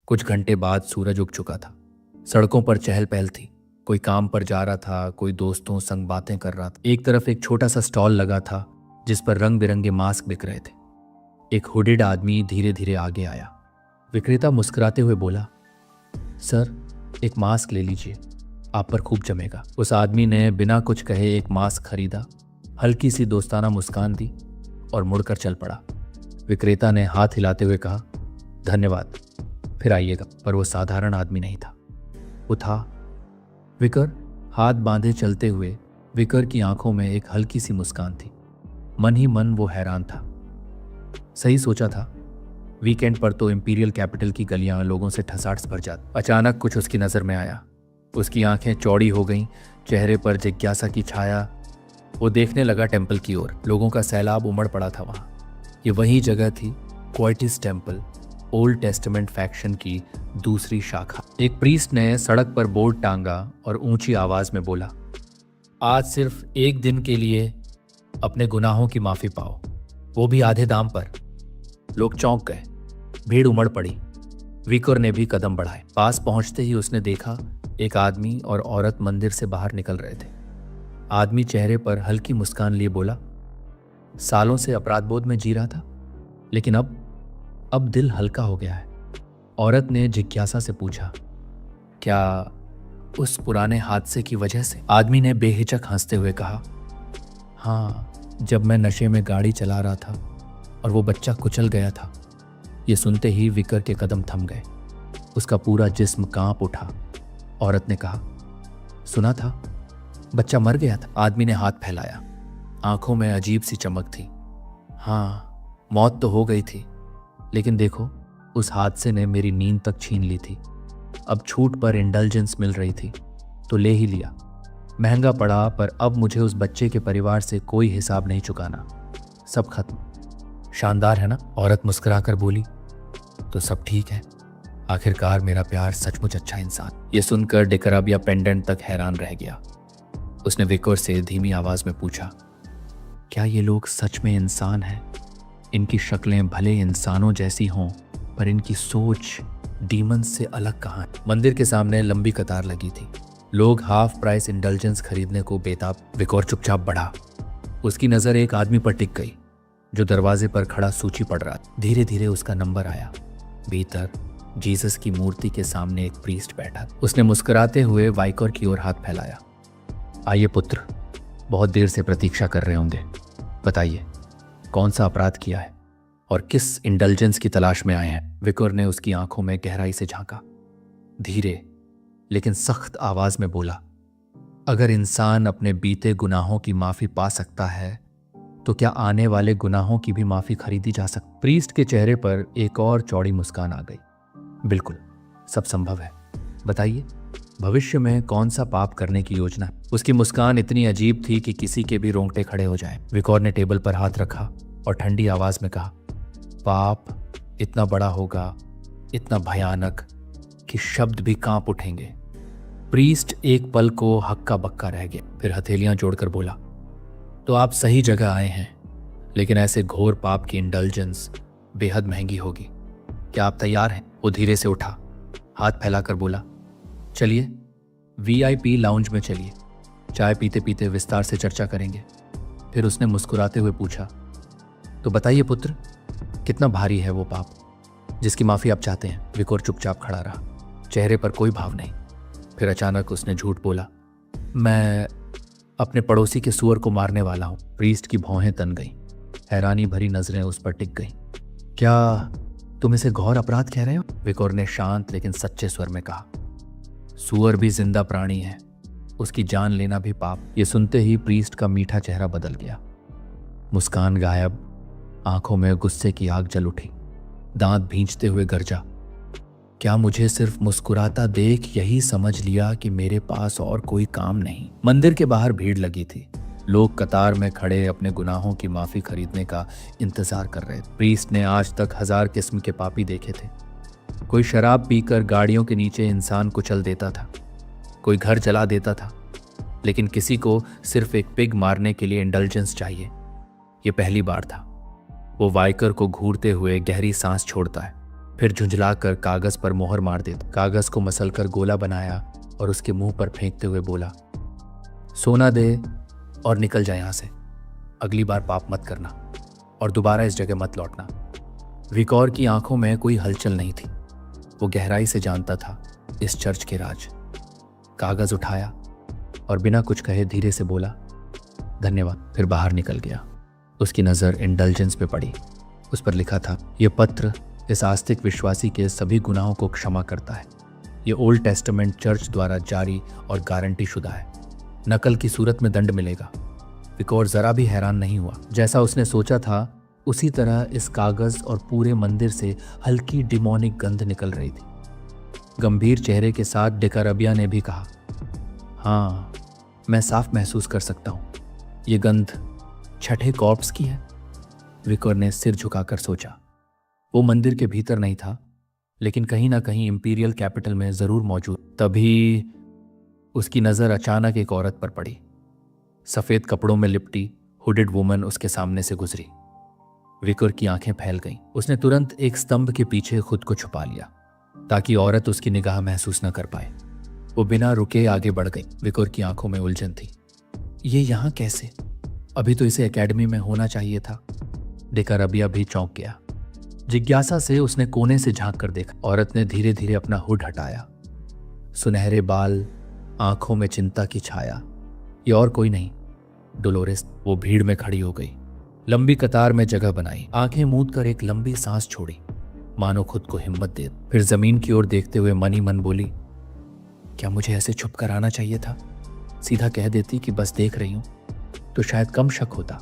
कुछ घंटे बाद सूरज उग चुका था। सड़कों पर चहल पहल थी। कोई काम पर जा रहा था, कोई दोस्तों संग बातें कर रहा था। एक तरफ एक छोटा सा स्टॉल लगा था जिस पर रंग बिरंगे मास्क बिक रहे थे। एक हुडिड आदमी धीरे धीरे आगे आया। विक्रेता मुस्कुराते हुए बोला, सर एक मास्क ले लीजिए, आप पर खूब जमेगा। उस आदमी ने बिना कुछ कहे एक मास्क खरीदा, हल्की सी दोस्ताना मुस्कान दी और मुड़कर चल पड़ा। विक्रेता ने हाथ हिलाते हुए कहा, धन्यवाद, फिर आइएगा। पर वो साधारण आदमी नहीं था, वो था विकर। हाथ बांधे चलते हुए विकर की आंखों में एक हल्की सी मुस्कान थी। मन ही मन वो हैरान था। सही सोचा था, वीकेंड पर तो इंपीरियल कैपिटल की गलियां लोगों से ठसाठ भर जाती। अचानक कुछ उसकी नजर में आया। उसकी आंखें चौड़ी हो गईं, चेहरे पर जिज्ञासा की छाया। वो देखने लगा टेम्पल की ओर। लोगों का सैलाब उमड़ पड़ा था वहां। ये वही जगह थी, क्वाइटिस टेम्पल, ओल्ड टेस्टामेंट फैक्शन की दूसरी शाखा। एक प्रीस्ट ने सड़क पर बोर्ड टांगा और ऊंची आवाज में बोला, आज सिर्फ एक दिन के लिए अपने गुनाहों की माफी पाओ, वो भी आधे दाम पर। लोग चौंक गए, भीड़ उमड़ पड़ी। विकर ने भी कदम बढ़ाए। पास पहुंचते ही उसने देखा एक आदमी और औरत मंदिर से बाहर निकल रहे थे। आदमी चेहरे पर हल्की मुस्कान लिए बोला, सालों से अपराध बोध में जी रहा था, लेकिन अब दिल हल्का हो गया है। औरत ने जिज्ञासा से पूछा, क्या उस पुराने हादसे की वजह से? आदमी ने बेहिचक हंसते हुए कहा, हाँ, जब मैं नशे में गाड़ी चला रहा था और वो बच्चा कुचल गया था। ये सुनते ही विकर के कदम थम गए। उसका पूरा जिस्म कांप उठा। औरत ने कहा, सुना था बच्चा मर गया था? आदमी ने हाथ फैलाया। आंखों में अजीब सी चमक थी। हाँ, मौत तो हो गई थी, लेकिन देखो, उस हादसे ने मेरी नींद तक छीन ली थी। अब छूट पर इंडल्जेंस मिल रही थी तो ले ही लिया। महंगा पड़ा, पर अब मुझे उस बच्चे के परिवार से कोई हिसाब नहीं चुकाना। सब खत्म। शानदार है ना? औरत मुस्कुराकर बोली, तो सब ठीक है। आखिरकार मेरा प्यार सचमुच अच्छा इंसान। ये सुनकर डिकराबिया पेंडेंट तक हैरान रह गया। उसने विकर से धीमी आवाज में पूछा, क्या ये लोग सच में इंसान हैं? इनकी शक्लें भले इंसानों जैसी हों, पर इनकी सोच डीमन से अलग कहाँ है? मंदिर के सामने लंबी कतार लगी थी। लोग हाफ प्राइस इंडल्जेंस खरीदने को बेताब। विकर चुपचाप बढ़ा। उसकी नजर एक आदमी पर टिक गई जो दरवाजे पर खड़ा सूची पढ़ रहा था। धीरे धीरे उसका नंबर आया। भीतर जीसस की मूर्ति के सामने एक प्रीस्ट बैठा। उसने मुस्कुराते हुए वाइकर की ओर हाथ फैलाया। आइए पुत्र, बहुत देर से प्रतीक्षा कर रहे होंगे। बताइए, कौन सा अपराध किया है और किस इंडल्जेंस की तलाश में आए हैं? विकर ने उसकी आंखों में गहराई से झांका। धीरे लेकिन सख्त आवाज में बोला, अगर इंसान अपने बीते गुनाहों की माफी पा सकता है तो क्या आने वाले गुनाहों की भी माफी खरीदी जा सकती? प्रीस्ट के चेहरे पर एक और चौड़ी मुस्कान आ गई। बिल्कुल, सब संभव है। बताइए, भविष्य में कौन सा पाप करने की योजना है? उसकी मुस्कान इतनी अजीब थी कि किसी के भी रोंगटे खड़े हो जाएं। विकर ने टेबल पर हाथ रखा और ठंडी आवाज में कहा, पाप इतना बड़ा होगा, इतना भयानक कि शब्द भी कांप उठेंगे। प्रीस्ट एक पल को हक्का बक्का रह गया, फिर हथेलियां जोड़कर बोला, तो आप सही जगह आए हैं, लेकिन ऐसे घोर पाप की इंडल्जेंस बेहद महंगी होगी। क्या आप तैयार हैं? वो धीरे से उठा, हाथ फैलाकर बोला, चलिए वीआईपी लाउंज में चलिए, चाय पीते पीते विस्तार से चर्चा करेंगे। फिर उसने मुस्कुराते हुए पूछा, तो बताइए पुत्र, कितना भारी है वो पाप जिसकी माफी आप चाहते हैं? विकर चुपचाप खड़ा रहा, चेहरे पर कोई भाव नहीं। फिर अचानक उसने झूठ बोला, मैं अपने पड़ोसी के सुअर को मारने वाला हूं। प्रीस्ट की भौहें तन गईं। हैरानी भरी नजरें उस पर टिक गईं। क्या तुम इसे घोर अपराध कह रहे हो? विकर ने शांत लेकिन सच्चे स्वर में कहा, सुअर भी जिंदा प्राणी है, उसकी जान लेना भी पाप। ये सुनते ही प्रीस्ट का मीठा चेहरा बदल गया। मुस्कान गायब, आंखों में गुस्से की आग जल उठी। दांत भींचते हुए गरजा, क्या मुझे सिर्फ मुस्कुराता देख यही समझ लिया कि मेरे पास और कोई काम नहीं? मंदिर के बाहर भीड़ लगी थी। लोग कतार में खड़े अपने गुनाहों की माफी खरीदने का इंतजार कर रहे थे। प्रीस्ट ने आज तक 1000 किस्म के पापी देखे थे। कोई शराब पीकर गाड़ियों के नीचे इंसान कुचल देता था, कोई घर जला देता था, लेकिन किसी को सिर्फ एक पिग मारने के लिए इंडल्जेंस चाहिए। ये पहली बार था। वो वाइकर को घूरते हुए गहरी सांस छोड़ता है। फिर झुंझलाकर कागज पर मोहर मार देता। कागज को मसलकर गोला बनाया और उसके मुंह पर फेंकते हुए बोला, सोना दे और निकल जाए यहां से। अगली बार पाप मत करना और दोबारा इस जगह मत लौटना। विकौर की आंखों में कोई हलचल नहीं थी। वो गहराई से जानता था इस चर्च के राज। कागज उठाया और बिना कुछ कहे धीरे से बोला, धन्यवाद। फिर बाहर निकल गया। उसकी नज़र इंडल्जेंस पे पड़ी। उस पर लिखा था, यह पत्र इस आस्तिक विश्वासी के सभी गुनाहों को क्षमा करता है। ये ओल्ड टेस्टामेंट चर्च द्वारा जारी और गारंटी शुदा है। नकल की सूरत में दंड मिलेगा। विकौर जरा भी हैरान नहीं हुआ। जैसा उसने सोचा था उसी तरह इस कागज और पूरे मंदिर से हल्की डिमोनिक गंध निकल रही थी। गंभीर चेहरे के साथ डेकारबिया ने भी कहा, हाँ, मैं साफ महसूस कर सकता हूँ। ये गंध छठे कॉर्प्स की है। विकौर ने सिर झुकाकर सोचा। वो मंदिर के भीतर नहीं था, लेकिन कहीं ना कहीं इंपीरियल कैपिटल में जरूर मौजूद। तभी उसकी नज़र अचानक एक औरत पर पड़ी। सफ़ेद कपड़ों में लिपटी हुडेड वुमन उसके सामने से गुजरी। विकौर की आंखें फैल गईं। उसने तुरंत एक स्तंभ के पीछे खुद को छुपा लिया ताकि औरत उसकी निगाह महसूस न कर पाए। वो बिना रुके आगे बढ़ गई। विकौर की आंखों में उलझन थी। ये यहाँ कैसे? अभी तो इसे एकेडमी में होना चाहिए था। डेकारबिया भी चौंक गया। जिज्ञासा से उसने कोने से झांक कर देखा। औरत ने धीरे धीरे अपना हुड हटाया। सुनहरे बाल, आंखों में चिंता की छाया। ये और कोई नहीं, डोलोरेस। वो भीड़ में खड़ी हो गई, लंबी कतार में जगह बनाई, आंखें मूंद कर एक लंबी सांस छोड़ी, मानो खुद को हिम्मत दे। फिर जमीन की ओर देखते हुए मन ही मन बोली, क्या मुझे ऐसे छुप कर आना चाहिए था? सीधा कह देती कि बस देख रही हूं तो शायद कम शक होता,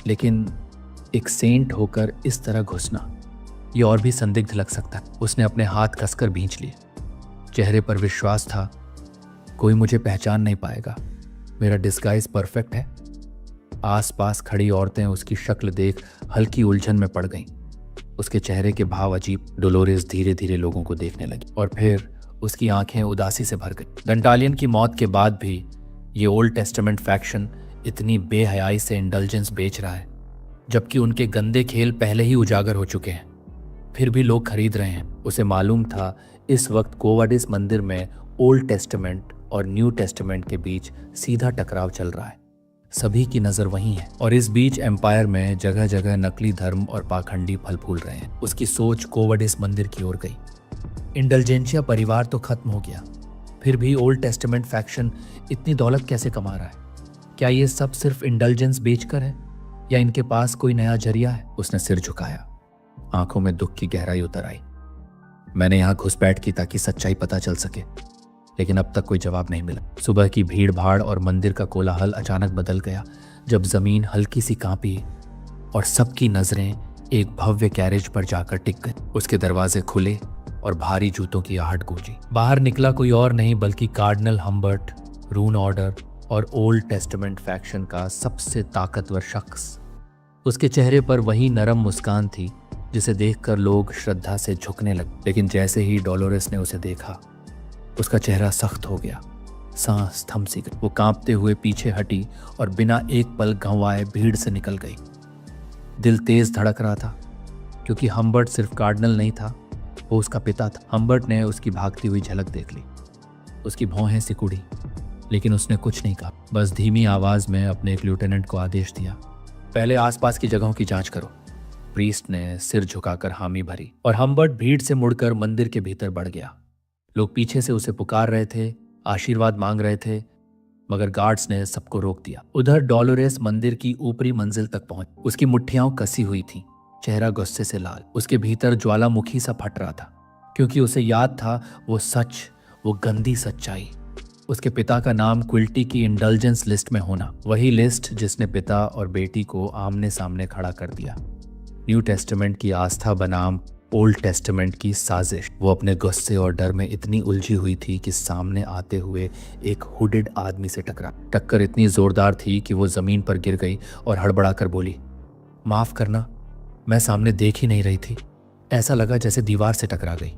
लेकिन एक सेंट होकर इस तरह घुसना, ये और भी संदिग्ध लग सकता है। उसने अपने हाथ कसकर भींच लिए। चेहरे पर विश्वास था, कोई मुझे पहचान नहीं पाएगा, मेरा डिस्गाइज परफेक्ट है। आसपास खड़ी औरतें उसकी शक्ल देख हल्की उलझन में पड़ गईं। उसके चेहरे के भाव अजीब। डोलोरेस धीरे धीरे लोगों को देखने लगी और फिर उसकी आंखें उदासी से भर गई। डंटालियन की मौत के बाद भी ये ओल्ड टेस्टामेंट फैक्शन इतनी बेहयाई से इंडल्जेंस बेच रहा है, जबकि उनके गंदे खेल पहले ही उजागर हो चुके हैं, फिर भी लोग खरीद रहे हैं। उसे मालूम था इस वक्त कोवाडिस मंदिर में ओल्ड टेस्टामेंट और न्यू टेस्टामेंट के बीच सीधा टकराव चल रहा है। सभी की नजर वहीं है और इस बीच एम्पायर में जगह जगह नकली धर्म और पाखंडी फल फूल रहे हैं। उसकी सोच कोवाडिस मंदिर की ओर गई। इंडल्जेंशिया परिवार तो खत्म हो गया, फिर भी ओल्ड टेस्टामेंट फैक्शन इतनी दौलत कैसे कमा रहा है? क्या ये सब सिर्फ इंडल्जेंस बेचकर है या इनके पास कोई नया जरिया है? उसने सिर झुकाया। आंखों में दुख की गहराई उतर आई। मैंने यहां घुसपैठ की ताकि सच्चाई पता चल सके, लेकिन अब तक कोई जवाब नहीं मिला। सुबह की भीड़ भाड़ और मंदिर का कोलाहल अचानक बदल गया जब जमीन हल्की सी कांपी और सबकी नजरें एक भव्य कैरेज पर जाकर टिक गई। उसके दरवाजे खुले और भारी जूतों की आहट गूंजी। बाहर निकला कोई और नहीं बल्कि कार्डिनल हम्बर्ट, रून ऑर्डर और ओल्ड टेस्टामेंट फैक्शन का सबसे ताकतवर शख्स। उसके चेहरे पर वही नरम मुस्कान थी जिसे देखकर लोग श्रद्धा से झुकने लगे। लेकिन जैसे ही डोलोरेस ने उसे देखा, उसका चेहरा सख्त हो गया। सांस थम सी गई। वो कांपते हुए पीछे हटी और बिना एक पल गंवाए भीड़ से निकल गई। दिल तेज धड़क रहा था क्योंकि हम्बर्ट सिर्फ कार्डिनल नहीं था, वो उसका पिता था। हम्बर्ट ने उसकी भागती हुई झलक देख ली। उसकी भौहें सिकुड़ी, लेकिन उसने कुछ नहीं कहा, बस धीमी आवाज में अपने एक लेफ्टिनेंट को आदेश दिया, पहले आसपास की जगहों की जांच करो। प्रीस्ट ने सिर झुकाकर हामी भरी और हम्बर्ट भीड़ से मुड़कर मंदिर के भीतर बढ़ गया। लोग पीछे से उसे पुकार रहे थे, आशीर्वाद मांग रहे थे, मगर गार्ड्स ने सबको रोक दिया। उधर डोलोरेस मंदिर की ऊपरी मंजिल तक पहुंच। उसकी मुट्ठियां कसी हुई थीं, चेहरा गुस्से से लाल। उसके भीतर ज्वालामुखी सा फट रहा था क्योंकि उसे याद था वो सच, वो गंदी सच्चाई, उसके पिता का नाम क्विल्टी की इंडल्जेंस लिस्ट में होना, वही लिस्ट जिसने पिता और बेटी को आमने सामने खड़ा कर दिया। न्यू टेस्टामेंट की आस्था बनाम ओल्ड टेस्टामेंट की साजिश। वो अपने गुस्से और डर में इतनी उलझी हुई थी कि सामने आते हुए एक हुडेड आदमी से टकरा। टक्कर इतनी जोरदार थी कि वो जमीन पर गिर गई और हड़बड़ाकर बोली, माफ करना, मैं सामने देख ही नहीं रही थी, ऐसा लगा जैसे दीवार से टकरा गई।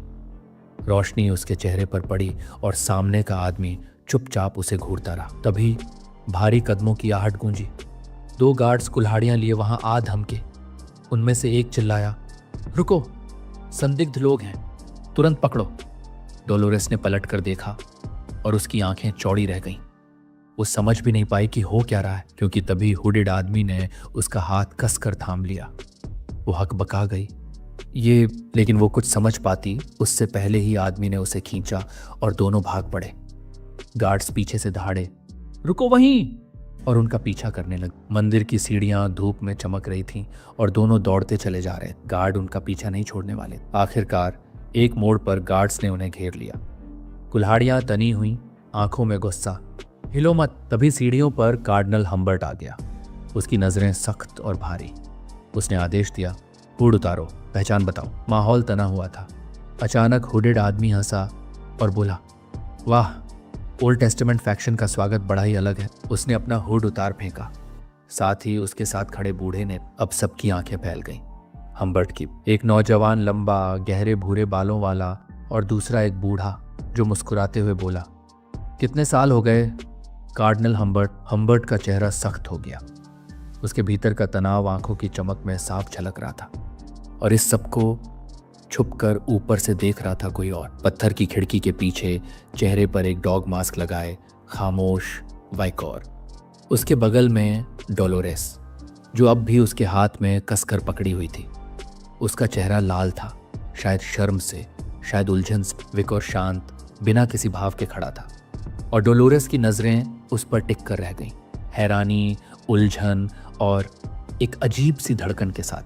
रोशनी उसके चेहरे पर पड़ी और सामने का आदमी चुपचाप उसे घूरता रहा। तभी भारी कदमों की आहट गूंजी। 2 गार्ड्स कुल्हाड़ियां लिए वहां आ धमके। उनमें से एक चिल्लाया, रुको, संदिग्ध लोग हैं, तुरंत पकड़ो। डोलोरेस ने पलट कर देखा और उसकी आंखें चौड़ी रह गईं। वो समझ भी नहीं पाई कि हो क्या रहा है, क्योंकि तभी हुडेड आदमी ने उसका हाथ कसकर थाम लिया। वो हकबका गई ये, लेकिन वो कुछ समझ पाती उससे पहले ही आदमी ने उसे खींचा और दोनों भाग पड़े। गार्ड्स पीछे से दहाड़े, रुको वहीं, और उनका पीछा करने लगे। मंदिर की सीढ़ियां धूप में चमक रही थीं और दोनों दौड़ते चले जा रहे। गार्ड उनका पीछा नहीं छोड़ने वाले। आखिरकार एक मोड़ पर गार्ड्स ने उन्हें घेर लिया। कुल्हाड़ियां तनी हुई, आंखों में गुस्सा। हिलो मत। तभी सीढ़ियों पर कार्डिनल हम्बर्ट आ गया। उसकी नजरें सख्त और भारी। उसने आदेश दिया, हुड उतारो, पहचान बताओ। माहौल तना हुआ था। अचानक हुडेड आदमी हंसा और बोला, वाह, ओल्ड टेस्टामेंट फैक्शन का स्वागत बड़ा ही अलग है। उसने अपना हुड उतार फेंका। साथ ही उसके साथ खड़े बूढ़े ने। अब सबकी आंखें फैल गईं। हम्बर्ट की, एक नौजवान लंबा गहरे भूरे बालों वाला और दूसरा एक बूढ़ा जो मुस्कुराते हुए बोला, कितने साल हो गए कार्डिनल हम्बर्ट। हम्बर्ट का चेहरा सख्त हो गया। उसके भीतर का तनाव आंखों की चमक में साफ झलक रहा था और इस सबको छुपकर ऊपर से देख रहा था कोई और। पत्थर की खिड़की के पीछे चेहरे पर एक डॉग मास्क लगाए खामोश वाइकोर। उसके बगल में डोलोरेस, जो अब भी उसके हाथ में कसकर पकड़ी हुई थी। उसका चेहरा लाल था, शायद शर्म से, शायद उलझन से। विकोर शांत, बिना किसी भाव के खड़ा था और डोलोरेस की नजरें उस पर टिक कर रह गईं, हैरानी, उलझन और एक अजीब सी धड़कन के साथ।